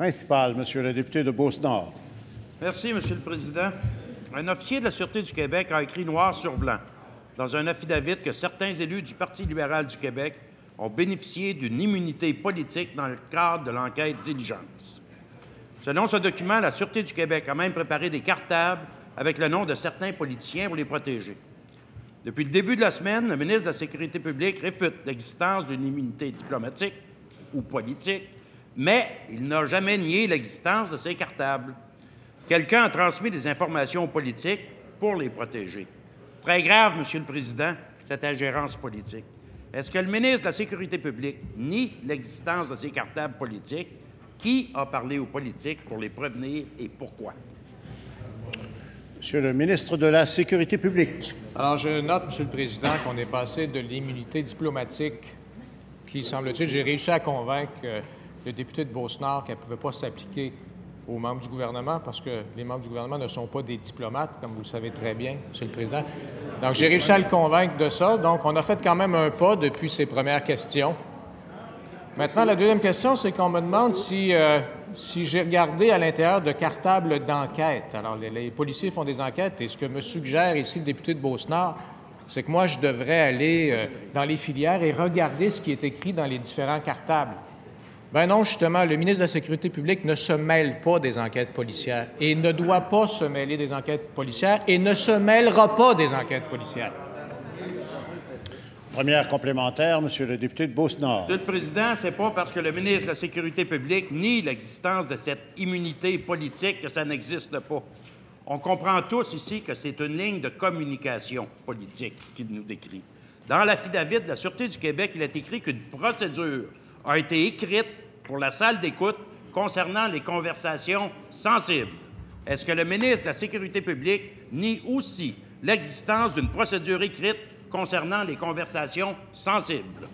Principal, Monsieur le député de Beauce-Nord. Merci, Monsieur le Président. Un officier de la Sûreté du Québec a écrit noir sur blanc dans un affidavit que certains élus du Parti libéral du Québec ont bénéficié d'une immunité politique dans le cadre de l'enquête diligence. Selon ce document, la Sûreté du Québec a même préparé des cartables avec le nom de certains politiciens pour les protéger. Depuis le début de la semaine, le ministre de la Sécurité publique réfute l'existence d'une immunité diplomatique ou politique, mais il n'a jamais nié l'existence de ces cartables. Quelqu'un a transmis des informations politiques pour les protéger. Très grave, Monsieur le Président, cette ingérence politique. Est-ce que le ministre de la Sécurité publique nie l'existence de ces cartables politiques? Qui a parlé aux politiques pour les prévenir et pourquoi? Monsieur le ministre de la Sécurité publique. Alors, je note, Monsieur le Président, qu'on est passé de l'immunité diplomatique qui, semble-t-il, j'ai réussi à convaincre le député de Beauce-Nord qu'elle ne pouvait pas s'appliquer aux membres du gouvernement parce que les membres du gouvernement ne sont pas des diplomates, comme vous le savez très bien, Monsieur le Président. Donc, j'ai réussi à le convaincre de ça. Donc, on a fait quand même un pas depuis ses premières questions. Maintenant, la deuxième question, c'est qu'on me demande si j'ai regardé à l'intérieur de cartables d'enquête. Alors, les policiers font des enquêtes et ce que me suggère ici le député de Beauce-Nord, c'est que moi, je devrais aller dans les filières et regarder ce qui est écrit dans les différents cartables. Ben non, justement, le ministre de la Sécurité publique ne se mêle pas des enquêtes policières et ne doit pas se mêler des enquêtes policières et ne se mêlera pas des enquêtes policières. Première complémentaire, Monsieur le député de Beauce-Nord. Monsieur le Président, c'est pas parce que le ministre de la Sécurité publique nie l'existence de cette immunité politique que ça n'existe pas. On comprend tous ici que c'est une ligne de communication politique qu'il nous décrit. Dans l'affidavit de la Sûreté du Québec, il est écrit qu'une procédure a été écrite pour la salle d'écoute concernant les conversations sensibles. Est-ce que le ministre de la Sécurité publique nie aussi l'existence d'une procédure écrite concernant les conversations sensibles?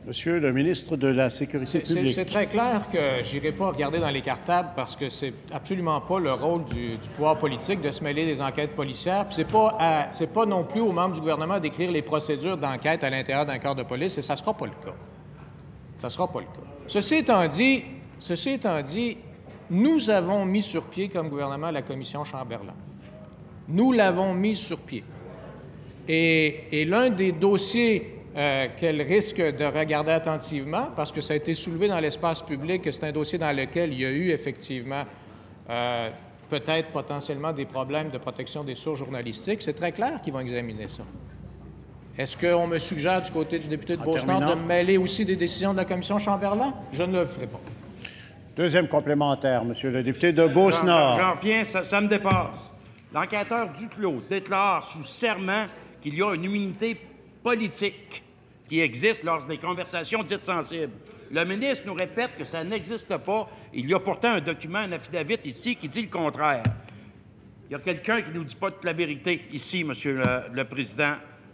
Monsieur le ministre de la Sécurité publique. C'est très clair que je n'irai pas regarder dans les cartables parce que c'est absolument pas le rôle du pouvoir politique de se mêler des enquêtes policières. Puis c'est pas non plus aux membres du gouvernement d'écrire les procédures d'enquête à l'intérieur d'un corps de police et ça ne sera pas le cas. Ça ne sera pas le cas. Ceci étant dit, nous avons mis sur pied comme gouvernement la commission Chamberlain. Nous l'avons mise sur pied. Et l'un des dossiers qu'elle risque de regarder attentivement, parce que ça a été soulevé dans l'espace public, que c'est un dossier dans lequel il y a eu effectivement peut-être potentiellement des problèmes de protection des sources journalistiques, c'est très clair qu'ils vont examiner ça. Est-ce qu'on me suggère du côté du député de Beauce-Nord de me mêler aussi des décisions de la commission Chamberlain? Je ne le ferai pas. Deuxième complémentaire, Monsieur le député de Beauce-Nord. J'en reviens, ça me dépasse. L'enquêteur Duclos déclare sous serment qu'il y a une immunité politique qui existe lors des conversations dites sensibles. Le ministre nous répète que ça n'existe pas. Il y a pourtant un document, un affidavit ici qui dit le contraire. Il y a quelqu'un qui ne nous dit pas toute la vérité ici, Monsieur le Président.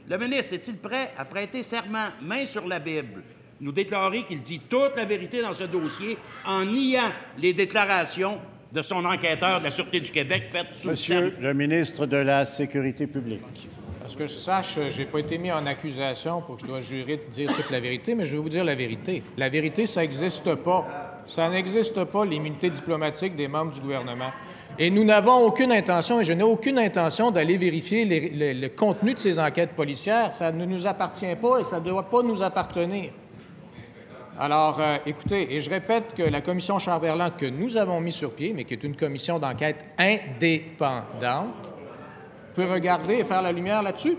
Le ministre est-il prêt à prêter serment, main sur la Bible, nous déclarer qu'il dit toute la vérité dans ce dossier en niant les déclarations de son enquêteur de la Sûreté du Québec faites sous Monsieur le ministre de la Sécurité publique. Parce que je sache, je n'ai pas été mis en accusation pour que je dois jurer de dire toute la vérité, mais je vais vous dire la vérité. La vérité, ça n'existe pas. Ça n'existe pas, l'immunité diplomatique des membres du gouvernement. Et nous n'avons aucune intention, et je n'ai aucune intention d'aller vérifier le contenu de ces enquêtes policières. Ça ne nous appartient pas et ça ne doit pas nous appartenir. Alors, écoutez, et je répète que la commission Chamberlain que nous avons mis sur pied, mais qui est une commission d'enquête indépendante, peut regarder et faire la lumière là-dessus.